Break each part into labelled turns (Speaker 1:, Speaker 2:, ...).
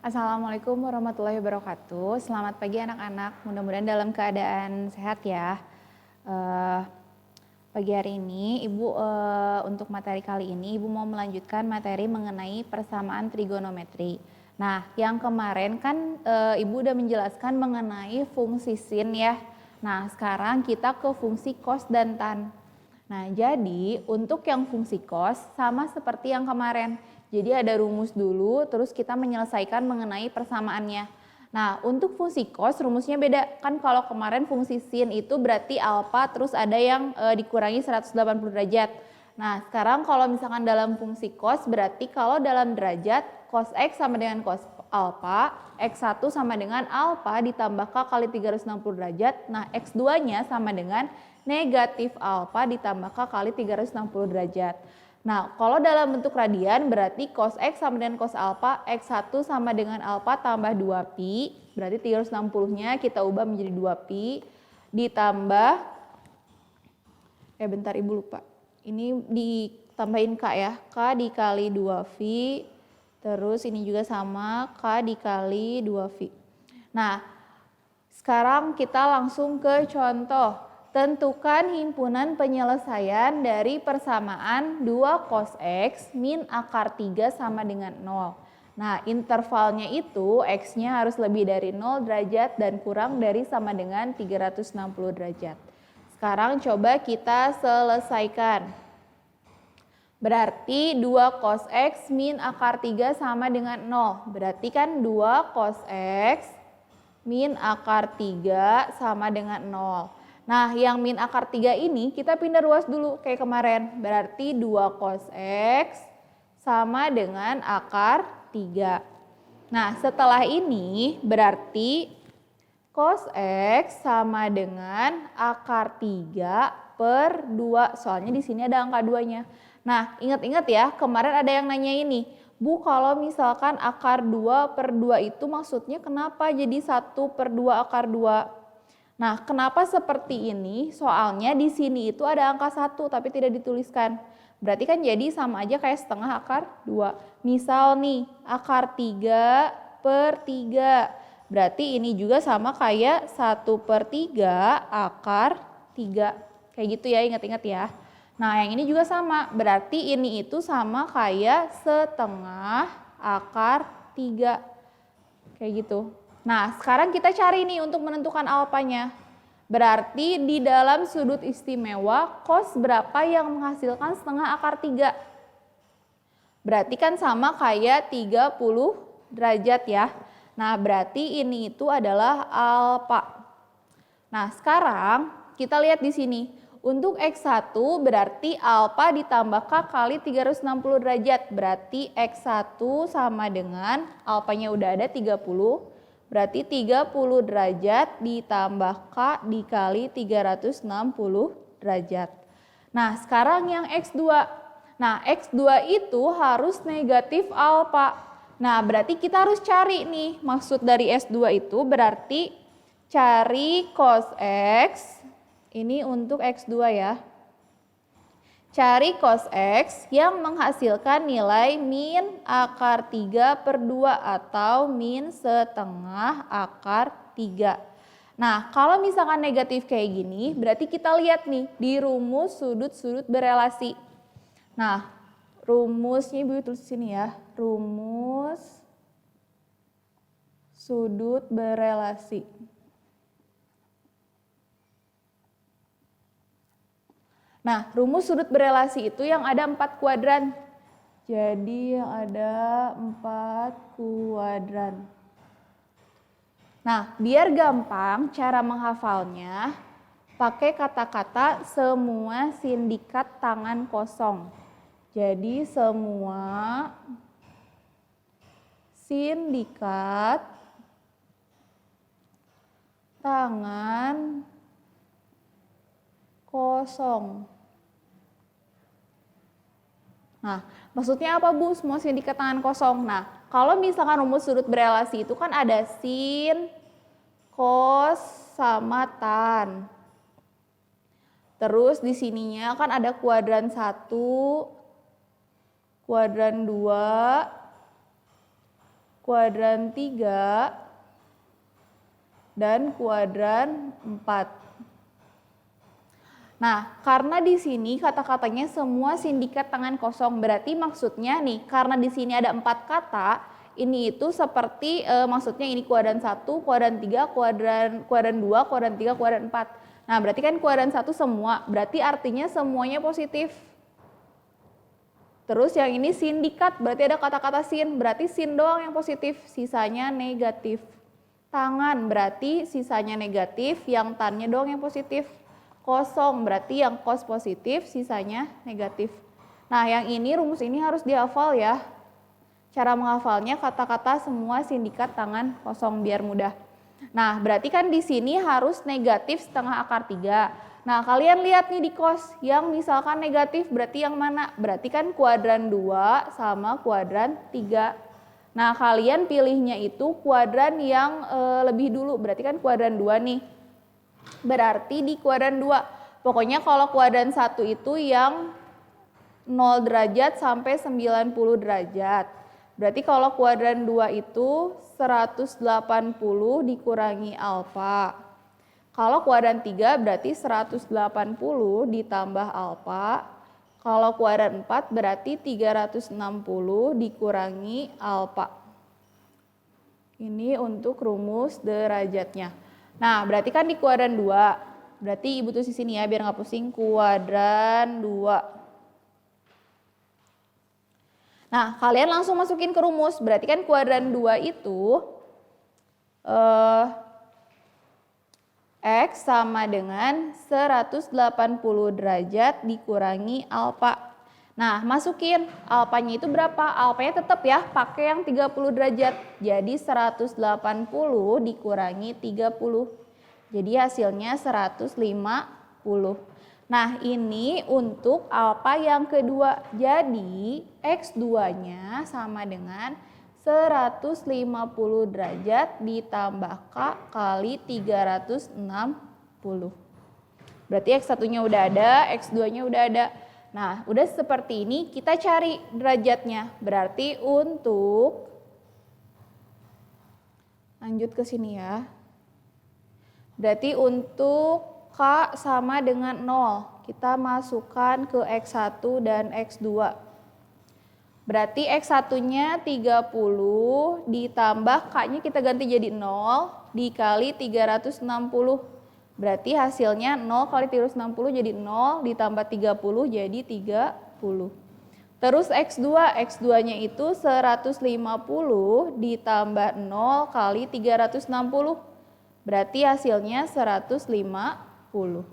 Speaker 1: Assalamualaikum warahmatullahi wabarakatuh. Selamat pagi anak-anak, mudah-mudahan dalam keadaan sehat ya. Pagi hari ini Ibu untuk materi kali ini Ibu mau melanjutkan materi mengenai persamaan trigonometri. Nah, yang kemarin kan Ibu udah menjelaskan mengenai fungsi sin ya. Nah, sekarang kita ke fungsi cos dan tan. Nah, jadi untuk yang fungsi cos sama seperti yang kemarin. Jadi ada rumus dulu, terus kita menyelesaikan mengenai persamaannya. Nah, untuk fungsi cos rumusnya beda. Kan kalau kemarin fungsi sin itu berarti alfa, terus ada yang dikurangi 180 derajat. Nah, sekarang kalau misalkan dalam fungsi cos berarti kalau dalam derajat cos X sama dengan cos alfa, X1 sama dengan alfa ditambah K kali 360 derajat. Nah, X2-nya sama dengan negatif alfa ditambah K kali 360 derajat. Nah, kalau dalam bentuk radian berarti cos X sama dengan cos alfa, X1 sama dengan alfa tambah 2pi, berarti 360-nya kita ubah menjadi 2pi, ditambah, bentar Ibu lupa, ini ditambahin K ya, K dikali 2V, terus ini juga sama, K dikali 2V. Nah, sekarang kita langsung ke contoh. Tentukan himpunan penyelesaian dari persamaan 2 cos X min akar 3 sama dengan 0. Nah, intervalnya itu X-nya harus lebih dari 0 derajat dan kurang dari sama dengan 360 derajat. Sekarang coba kita selesaikan. Berarti 2 cos X min akar 3 sama dengan 0. Berarti kan 2 cos X min akar 3 sama dengan 0. Nah, yang min akar 3 ini kita pindah ruas dulu kayak kemarin. Berarti 2 cos X sama dengan akar 3. Nah, setelah ini berarti cos X sama dengan akar 3 per 2. Soalnya di sini ada angka 2-nya. Nah, ingat-ingat ya, kemarin ada yang nanya ini. Bu, kalau misalkan akar 2 per 2 itu maksudnya kenapa jadi 1 per 2 akar 2? Nah, kenapa seperti ini? Soalnya di sini itu ada angka 1 tapi tidak dituliskan. Berarti kan jadi sama aja kayak setengah akar 2. Misal nih, akar 3 per 3. Berarti ini juga sama kayak 1 per 3 akar 3. Kayak gitu ya, ingat-ingat ya. Nah, yang ini juga sama. Berarti ini itu sama kayak setengah akar 3. Kayak gitu. Nah, sekarang kita cari nih untuk menentukan alfanya. Berarti di dalam sudut istimewa cos berapa yang menghasilkan setengah akar 3? Berarti kan sama kayak 30 derajat ya. Nah, berarti ini itu adalah alfa. Nah, sekarang kita lihat di sini. Untuk X1 berarti alfa ditambah K kali 360 derajat. Berarti X1 sama dengan alfanya udah ada 30. Berarti 30 derajat ditambah K dikali 360 derajat. Nah, sekarang yang X2. Nah, X2 itu harus negatif alfa. Nah, berarti kita harus cari nih. Maksud dari S2 itu berarti cari cos X. Ini untuk X2 ya. Cari cos X yang menghasilkan nilai min akar 3 per 2 atau min setengah akar 3. Nah, kalau misalkan negatif kayak gini, berarti kita lihat nih di rumus sudut-sudut berelasi. Nah, rumusnya Ibu tulis di sini ya. Rumus sudut berelasi. Nah, rumus sudut berelasi itu yang ada 4 kuadran. Jadi yang ada 4 kuadran. Nah, biar gampang cara menghafalnya, pakai kata-kata semua sindikat tangan kosong. Jadi semua sindikat tangan kosong. Nah, maksudnya apa Bu? Semua sindikat tangan kosong. Nah, kalau misalkan rumus sudut berelasi itu kan ada sin, cos, sama tan. Terus di sininya kan ada kuadran 1, kuadran 2, kuadran 3, dan kuadran 4. Nah, karena di sini kata-katanya semua sindikat tangan kosong, berarti maksudnya nih, karena di sini ada 4 kata, ini itu seperti maksudnya ini kuadran 1, kuadran 3, kuadran 2, kuadran 3, kuadran 4. Nah, berarti kan kuadran 1 semua, berarti artinya semuanya positif. Terus yang ini sindikat, berarti ada kata-kata sin, berarti sin doang yang positif, sisanya negatif. Tangan berarti sisanya negatif, yang tannya doang yang positif. Kosong berarti yang kos positif, sisanya negatif. Nah, yang ini rumus ini harus dihafal ya. Cara menghafalnya kata-kata semua sindikat tangan kosong biar mudah. Nah, berarti kan di sini harus negatif setengah akar 3. Nah, kalian lihat nih di kos, yang misalkan negatif berarti yang mana? Berarti kan kuadran 2 sama kuadran 3. Nah, kalian pilihnya itu kuadran yang lebih dulu, berarti kan kuadran 2 nih. Berarti di kuadran 2, pokoknya kalau kuadran 1 itu yang 0 derajat sampai 90 derajat. Berarti kalau kuadran 2 itu 180 dikurangi alfa. Kalau kuadran 3 berarti 180 ditambah alfa. Kalau kuadran 4 berarti 360 dikurangi alfa. Ini untuk rumus derajatnya. Nah, berarti kan di kuadran 2. Berarti Ibu tulis di sini ya biar nggak pusing, kuadran 2. Nah, kalian langsung masukin ke rumus. Berarti kan kuadran 2 itu X sama dengan 180 derajat dikurangi alfa. Nah, masukin alfanya itu berapa? Alfanya tetap ya, pakai yang 30 derajat. Jadi 180 dikurangi 30. Jadi hasilnya 150. Nah, ini untuk alfa yang kedua. Jadi X2-nya sama dengan 150 derajat ditambah K kali 360. Berarti X1-nya udah ada, X2-nya udah ada. Nah, udah seperti ini kita cari derajatnya. Berarti untuk, lanjut ke sini ya. Berarti untuk K sama dengan 0. Kita masukkan ke X1 dan X2. Berarti X1-nya 30 ditambah K-nya kita ganti jadi 0 dikali 360. Berarti hasilnya 0 kali 360 jadi 0 ditambah 30 jadi 30. Terus X2, X2-nya itu 150 ditambah 0 kali 360. Berarti hasilnya 150.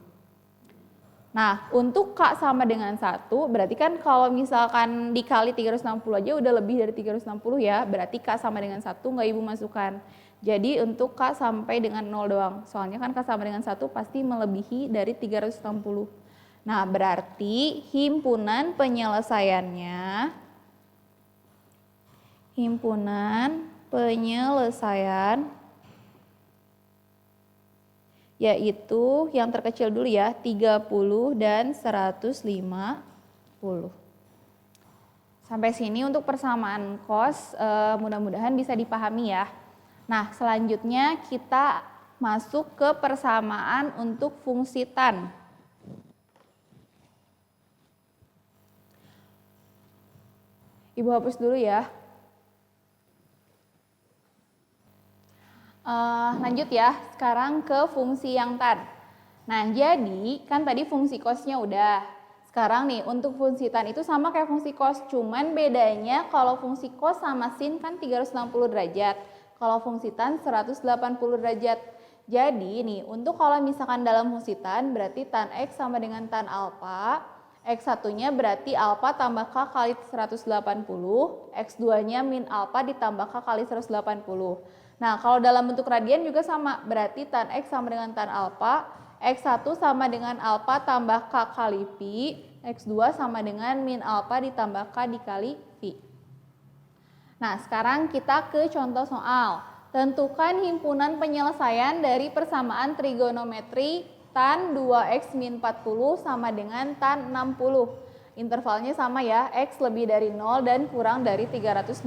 Speaker 1: Nah, untuk K sama dengan 1, berarti kan kalau misalkan dikali 360 aja udah lebih dari 360 ya, berarti K sama dengan 1 nggak Ibu masukkan. Jadi untuk K sampai dengan 0 doang, soalnya kan K sama dengan 1 pasti melebihi dari 360. Nah, berarti himpunan penyelesaian yaitu yang terkecil dulu ya, 30 dan 150. Sampai sini untuk persamaan kos mudah-mudahan bisa dipahami ya. Nah, selanjutnya kita masuk ke persamaan untuk fungsi tan. Ibu hapus dulu ya. Lanjut ya, sekarang ke fungsi yang tan. Nah, jadi kan tadi fungsi kosnya udah. Sekarang nih, untuk fungsi tan itu sama kayak fungsi kos, cuman bedanya kalau fungsi kos sama sin kan 360 derajat. Kalau fungsi tan 180 derajat. Jadi nih, untuk kalau misalkan dalam fungsi tan berarti tan X sama dengan tan alfa. X1-nya berarti alfa tambah K kali 180. X2-nya min alfa ditambah K kali 180. Nah, kalau dalam bentuk radian juga sama. Berarti tan X sama dengan tan alfa. X1 sama dengan alfa tambah K kali Pi. X2 sama dengan min alfa ditambah K dikali Pi. Nah, sekarang kita ke contoh soal. Tentukan himpunan penyelesaian dari persamaan trigonometri tan 2x min 40 sama dengan tan 60. Intervalnya sama ya, x lebih dari 0 dan kurang dari 360.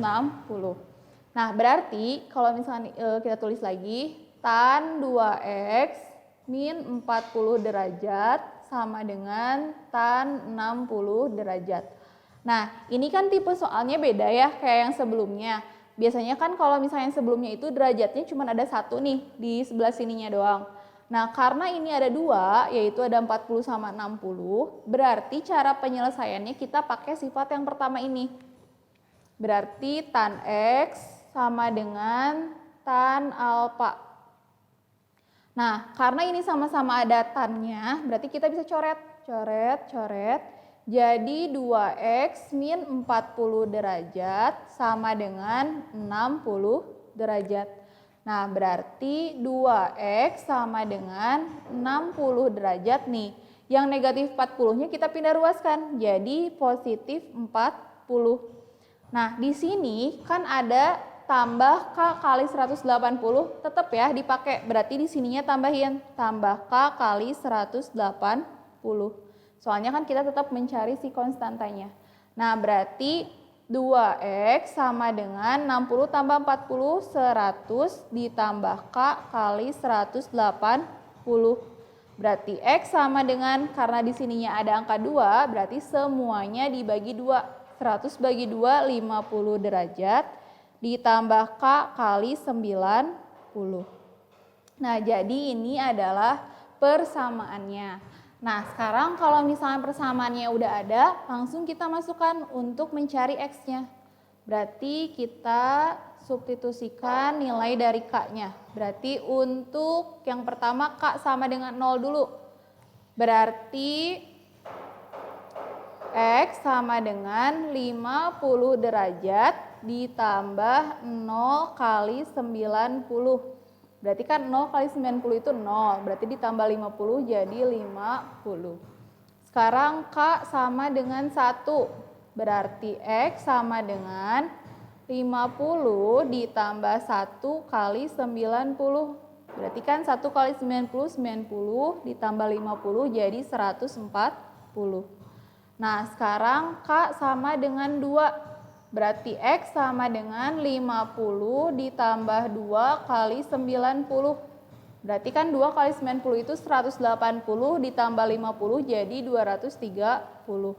Speaker 1: Nah, berarti kalau misalnya kita tulis lagi, tan 2x min 40 derajat sama dengan tan 60 derajat. Nah, ini kan tipe soalnya beda ya kayak yang sebelumnya. Biasanya kan kalau misalnya yang sebelumnya itu derajatnya cuma ada satu nih di sebelah sininya doang. Nah, karena ini ada dua, yaitu ada 40 sama 60, berarti cara penyelesaiannya kita pakai sifat yang pertama ini. Berarti tan X sama dengan tan alfa. Nah, karena ini sama-sama ada tannya, berarti kita bisa coret. Jadi 2X min 40 derajat sama dengan 60 derajat. Nah, berarti 2X sama dengan 60 derajat nih. Yang negatif 40-nya kita pindah ruaskan, jadi positif 40. Nah, di sini kan ada tambah K kali 180, tetap ya dipakai. Berarti di sininya tambahin, tambah K kali 180. Soalnya kan kita tetap mencari si konstantanya. Nah, berarti 2X sama dengan 60 tambah 40, 100 ditambah K kali 180. Berarti X sama dengan, karena di sininya ada angka 2, berarti semuanya dibagi 2. 100 bagi 2, 50 derajat, ditambah K kali 90. Nah, jadi ini adalah persamaannya. Nah, sekarang kalau misalnya persamaannya udah ada, langsung kita masukkan untuk mencari X-nya. Berarti kita substitusikan nilai dari K-nya. Berarti untuk yang pertama K sama dengan 0 dulu. Berarti X sama dengan 50 derajat ditambah 0 kali 90. Berarti kan 0 kali 90 itu 0. Berarti ditambah 50 jadi 50. Sekarang K sama dengan 1. Berarti X sama dengan 50 ditambah 1 kali 90. Berarti kan 1 kali 90, 90 ditambah 50 jadi 140. Nah, sekarang K sama dengan 2. Berarti X sama dengan 50 ditambah 2 kali 90. Berarti kan 2 kali 90 itu 180 ditambah 50 jadi 230.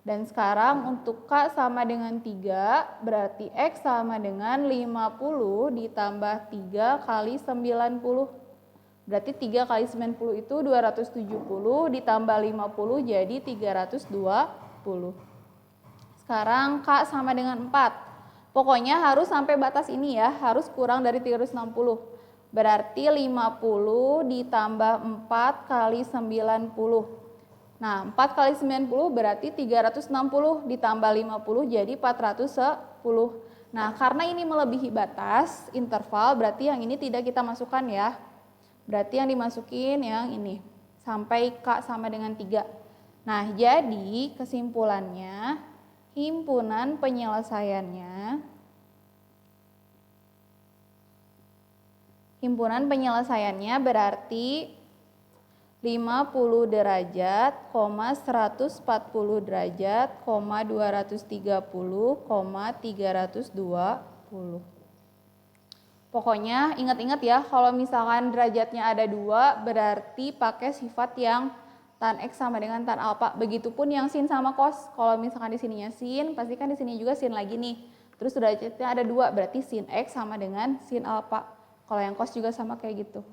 Speaker 1: Dan sekarang untuk K sama dengan 3, berarti X sama dengan 50 ditambah 3 kali 90. Berarti 3 kali 90 itu 270 ditambah 50 jadi 320. Sekarang K sama dengan 4. Pokoknya harus sampai batas ini ya, harus kurang dari 360. Berarti 50 ditambah 4 kali 90. Nah, 4 kali 90 berarti 360 ditambah 50 jadi 410. Nah, karena ini melebihi batas interval, berarti yang ini tidak kita masukkan ya. Berarti yang dimasukin yang ini, sampai K sama dengan 3. Nah, jadi kesimpulannya, himpunan penyelesaiannya berarti 50 derajat, 140 derajat, 230, 320. Pokoknya ingat-ingat ya, kalau misalkan derajatnya ada 2, berarti pakai sifat yang tan X sama dengan tan alfa. Begitupun yang sin sama cos. Kalau misalkan di sininya sin, pasti kan di sini juga sin lagi nih. Terus derajatnya ada 2, berarti sin X sama dengan sin alfa. Kalau yang cos juga sama kayak gitu.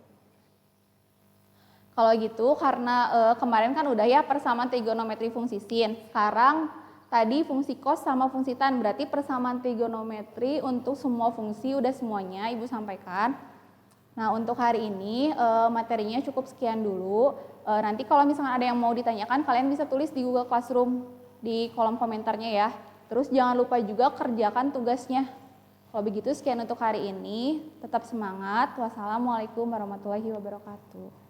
Speaker 1: Kalau gitu, karena kemarin kan udah ya persamaan trigonometri fungsi sin. Sekarang tadi fungsi cos sama fungsi tan, berarti persamaan trigonometri untuk semua fungsi udah semuanya Ibu sampaikan. Nah, untuk hari ini materinya cukup sekian dulu. Nanti kalau misalnya ada yang mau ditanyakan, kalian bisa tulis di Google Classroom di kolom komentarnya ya. Terus jangan lupa juga kerjakan tugasnya. Kalau begitu sekian untuk hari ini. Tetap semangat. Wassalamualaikum warahmatullahi wabarakatuh.